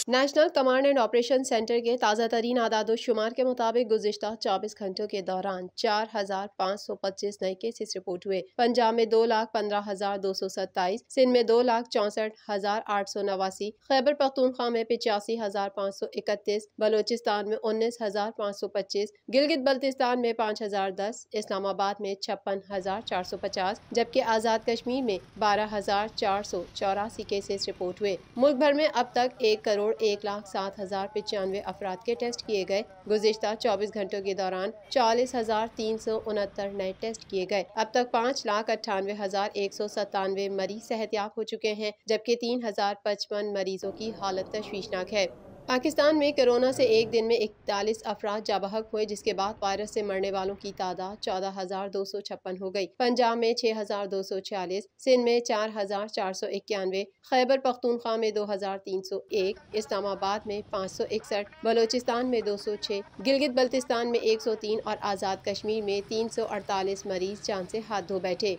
National command and operation centre के ताज़ा तरीन आदाद-ओ-शुमार के मुताबिक गुज़िश्ता 24 घंटों के दौरान 4,525 नए केसेस रिपोर्ट हुए। पंजाब में 2,15,227, सिंध में 2,64,889, खैबर पख्तूनख्वा में 85,531, बलोचिस्तान में 19,525, गिलगित बल्तिस्तान में 5,010, इस्लामाबाद में 56,450, जबकि आज़ाद कश्मीर में 12,484 केसेस रिपोर्ट हुए। मुल्क भर में अब तक 1,01,07,095 अफराद के टेस्ट किए गए। गुज़िश्ता 24 घंटों के दौरान 40,369 नए टेस्ट किए गए। अब तक 5,98,197 मरीज सेहतयाब हो चुके हैं, जबकि 3,055 मरीजों की हालत तशवीशनाक है। पाकिस्तान में कोरोना से एक दिन में 41 अफराद जाबहक हुए, जिसके बाद वायरस से मरने वालों की तादाद 14,256 हो गई। पंजाब में 6,246, सिंध में 4,491, खैबर पख्तूनख्वा में 2,301, इस्लामाबाद में 561, बलोचिस्तान में 206, गिलगित बल्तिस्तान में 103 और आज़ाद कश्मीर में 348 मरीज जान से हाथ धो बैठे।